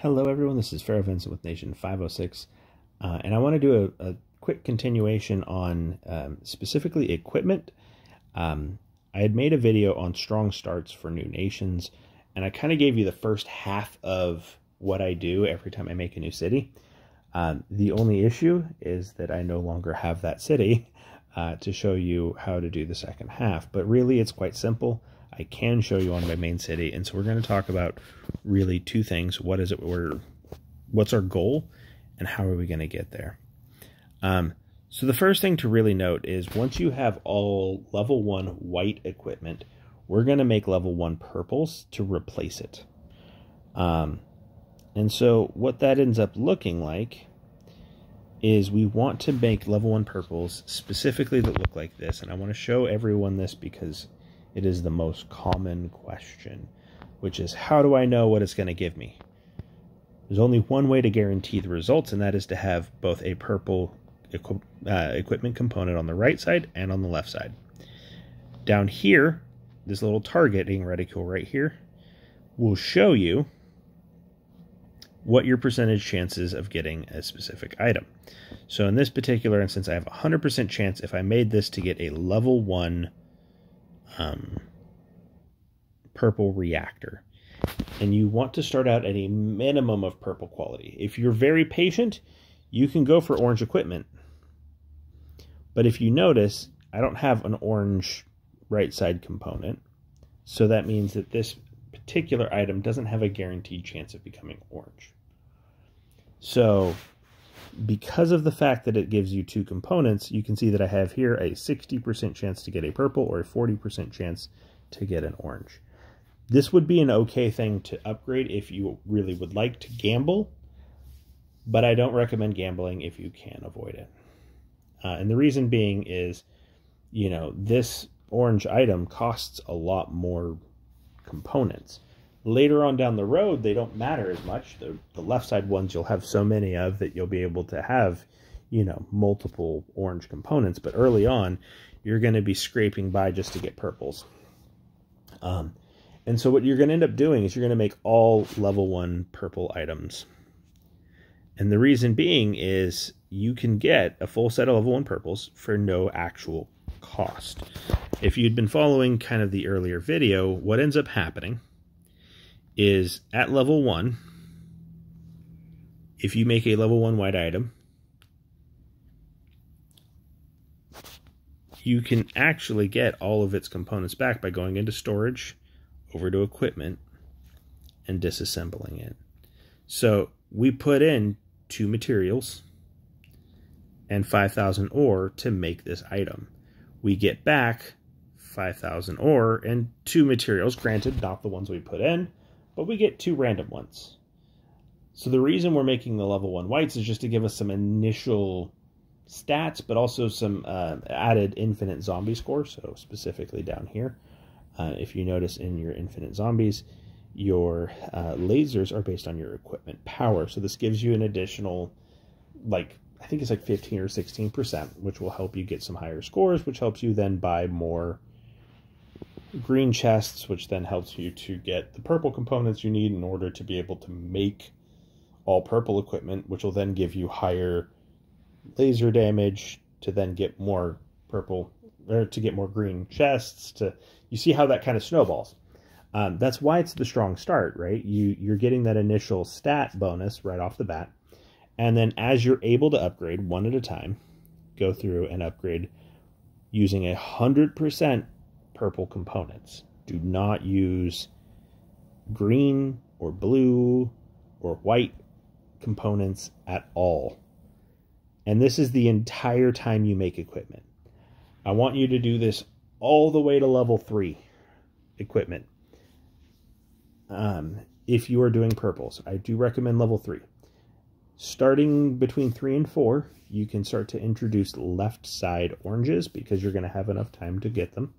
Hello everyone, this is Pharaoh Vincent with Nation 506, and I want to do a quick continuation on specifically equipment. I had made a video on strong starts for new nations, and I kind of gave you the first half of what I do every time I make a new city. The only issue is that I no longer have that city to show you how to do the second half, but really it's quite simple. I can show you on my main city, and so we're going to talk about really two things. What's our goal, and how are we going to get there? So the first thing to really note is once you have all level 1 white equipment, we're going to make level 1 purples to replace it. And so what that ends up looking like is we want to make level 1 purples specifically that look like this, and I want to show everyone this because it is the most common question, which is, how do I know what it's going to give me? There's only one way to guarantee the results, and that is to have both a purple equipment component on the right side and on the left side. Down here, this little targeting reticule right here will show you what your percentage chances of getting a specific item. So in this particular instance, I have a 100% chance if I made this to get a level 1 purple reactor, and you want to start out at a minimum of purple quality. If you're very patient, you can go for orange equipment, but if you notice, I don't have an orange right side component, so that means that this particular item doesn't have a guaranteed chance of becoming orange. So because of the fact that it gives you two components, you can see that I have here a 60% chance to get a purple or a 40% chance to get an orange. This would be an okay thing to upgrade if you really would like to gamble, but I don't recommend gambling if you can avoid it. And the reason being is, you know, this orange item costs a lot more components. Later on down the road, they don't matter as much. The left side ones you'll have so many of that you'll be able to have, you know, multiple orange components. But early on, you're going to be scraping by just to get purples. And so what you're going to end up doing is you're going to make all level 1 purple items. And the reason being is you can get a full set of level 1 purples for no actual cost. If you'd been following kind of the earlier video, what ends up happening is at level 1, if you make a level 1 white item, you can actually get all of its components back by going into storage, over to equipment, and disassembling it. So we put in 2 materials and 5,000 ore to make this item. We get back 5,000 ore and 2 materials, granted not the ones we put in, but we get 2 random ones. So the reason we're making the level 1 whites is just to give us some initial stats, but also some added infinite zombie score. So specifically down here, if you notice in your infinite zombies, your lasers are based on your equipment power. So this gives you an additional, like, I think it's like 15 or 16%, which will help you get some higher scores, which helps you then buy more green chests, which then helps you to get the purple components you need in order to be able to make all purple equipment, which will then give you higher laser damage to then get more purple, or to get more green chests. You see how that kind of snowballs. That's why it's the strong start, right? You're getting that initial stat bonus right off the bat, and then as you're able to upgrade one at a time, go through and upgrade using 100% purple components. Do not use green or blue or white components at all. And this is the entire time you make equipment. I want you to do this all the way to level 3 equipment. If you are doing purples, I do recommend level 3. Starting between 3 and 4, you can start to introduce left side oranges because you're going to have enough time to get them.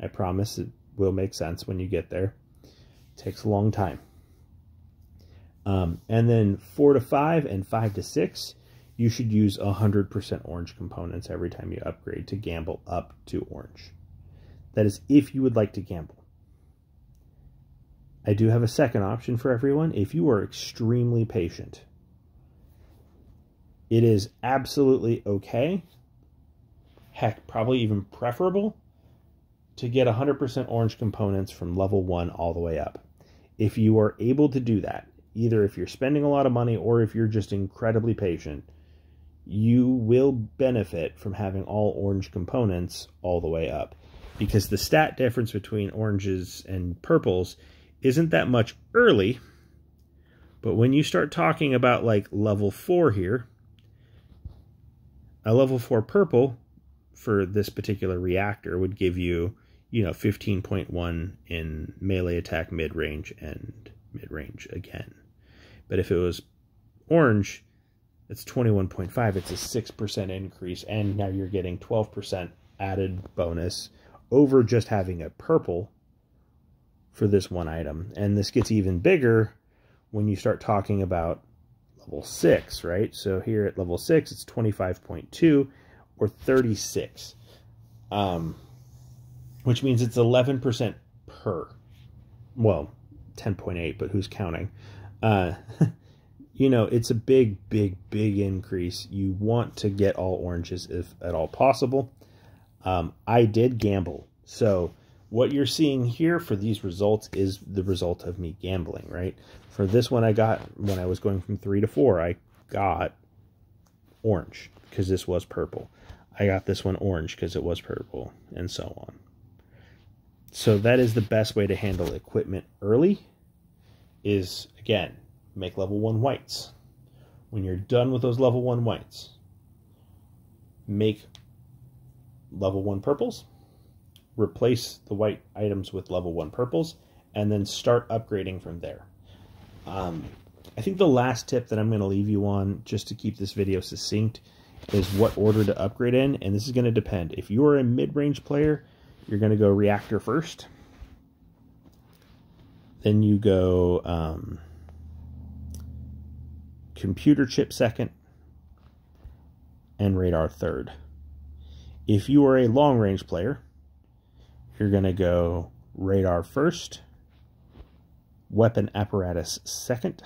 I promise it will make sense when you get there. It takes a long time. And then 4 to 5 and 5 to 6, you should use 100% orange components every time you upgrade to gamble up to orange. That is if you would like to gamble. I do have a second option for everyone. If you are extremely patient, it is absolutely okay, heck, probably even preferable, to get 100% orange components from level 1 all the way up. If you are able to do that, either if you're spending a lot of money or if you're just incredibly patient, you will benefit from having all orange components all the way up. Because the stat difference between oranges and purples isn't that much early, but when you start talking about like level 4 here, a level 4 purple for this particular reactor would give you, 15.1 in melee attack mid-range and mid-range again. But if it was orange, it's 21.5. It's a 6% increase, and now you're getting 12% added bonus over just having a purple for this one item. And this gets even bigger when you start talking about level 6, right? So here at level 6, it's 25.2 or 36, which means it's 11% per. Well, 10.8, but who's counting? It's a big increase. You want to get all oranges if at all possible. I did gamble. So what you're seeing here for these results is the result of me gambling, right? For this one I got, when I was going from 3 to 4, I got orange because this was purple. I got this one orange because it was purple, and so on. So that is the best way to handle equipment early, is, again, make level 1 whites. When you're done with those level 1 whites, make level 1 purples, replace the white items with level 1 purples, and then start upgrading from there. I think the last tip that I'm going to leave you on, just to keep this video succinct, is what order to upgrade in, and this is going to depend. If you are a mid-range player, you're going to go reactor first. Then you go computer chip second, and radar third. If you are a long-range player, you're going to go radar first, weapon apparatus second.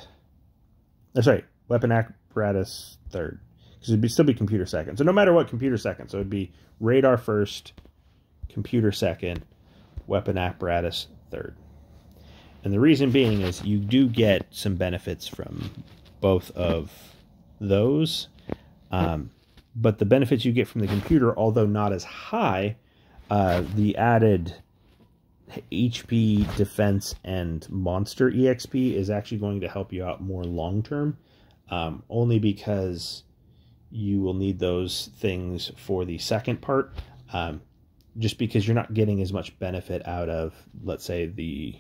Weapon apparatus third. Because it'd still be computer second. So no matter what, computer second. So it'd be radar first, computer second, weapon apparatus third. And the reason being is you do get some benefits from both of those. But the benefits you get from the computer, although not as high, the added HP, defense, and monster EXP is actually going to help you out more long-term. Only because you will need those things for the second part. Just because you're not getting as much benefit out of, let's say, the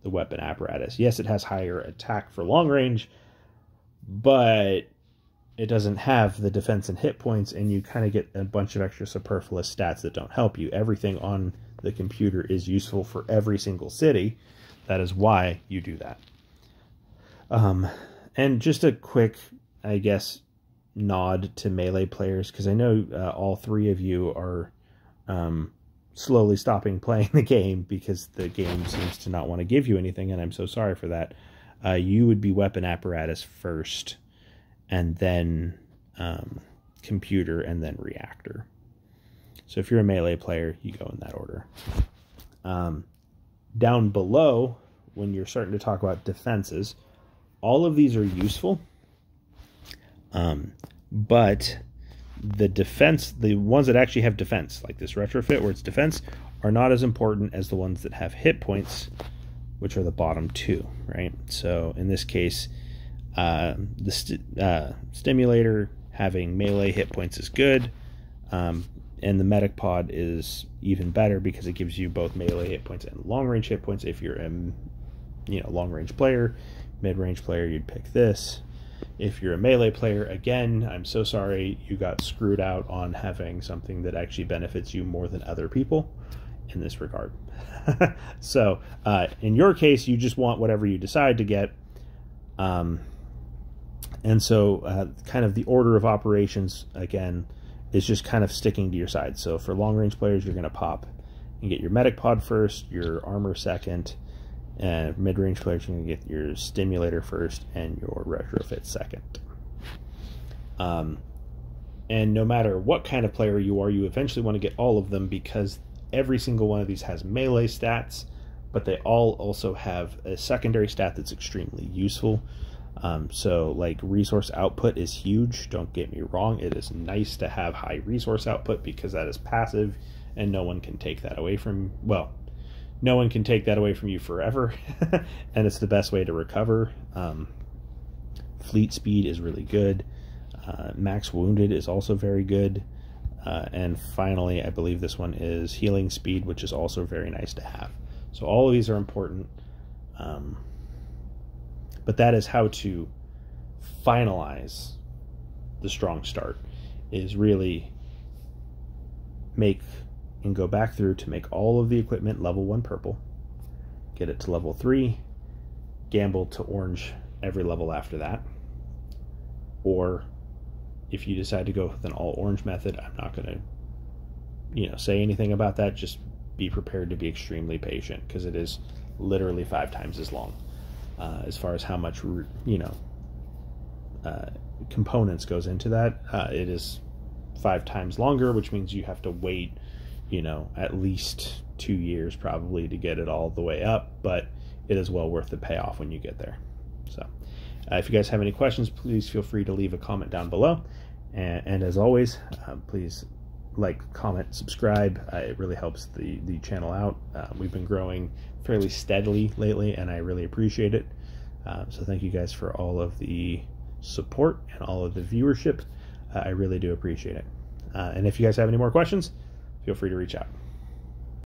weapon apparatus. Yes, it has higher attack for long range, but it doesn't have the defense and hit points, and you kind of get a bunch of extra superfluous stats that don't help you. Everything on the computer is useful for every single city. That is why you do that. And just a quick, I guess, nod to melee players, because I know all three of you are slowly stopping playing the game because the game seems to not want to give you anything, and I'm so sorry for that. You would be weapon apparatus first, and then computer, and then reactor. So if you're a melee player, you go in that order. Down below, when you're starting to talk about defenses, all of these are useful, but the defense, the ones that actually have defense, like this retrofit where it's defense, are not as important as the ones that have hit points, which are the bottom two, right? So in this case, the stimulator having melee hit points is good, and the medic pod is even better because it gives you both melee hit points and long range hit points. If you're a long range player, mid range player, you'd pick this. If you're a melee player, again, I'm so sorry you got screwed out on having something that actually benefits you more than other people in this regard. So in your case, you just want whatever you decide to get. And so kind of the order of operations, again, is just kind of sticking to your side. So for long range players, you're going to pop and get your medic pod first, your armor second, And mid-range players are going to get your stimulator first and your retrofit second. And no matter what kind of player you are, you eventually want to get all of them, because every single one of these has melee stats, but they all also have a secondary stat that's extremely useful. So like resource output is huge. Don't get me wrong. It is nice to have high resource output because that is passive and no one can take that away from, well, no one can take that away from you forever. And it's the best way to recover. Fleet speed is really good. Max wounded is also very good. And finally, I believe this one is healing speed, which is also very nice to have. So all of these are important. But that is how to finalize the strong start, is really make and go back through to make all of the equipment level 1 purple, get it to level 3, gamble to orange every level after that. Or if you decide to go with an all orange method, I'm not going to say anything about that. Just be prepared to be extremely patient, because it is literally 5 times as long as far as how much components goes into that. It is 5 times longer, which means you have to wait at least 2 years probably to get it all the way up, but it is well worth the payoff when you get there. So if you guys have any questions, please feel free to leave a comment down below. And as always, please like, comment, subscribe. It really helps the channel out. We've been growing fairly steadily lately, and I really appreciate it. So thank you guys for all of the support and all of the viewership. I really do appreciate it. And if you guys have any more questions, feel free to reach out.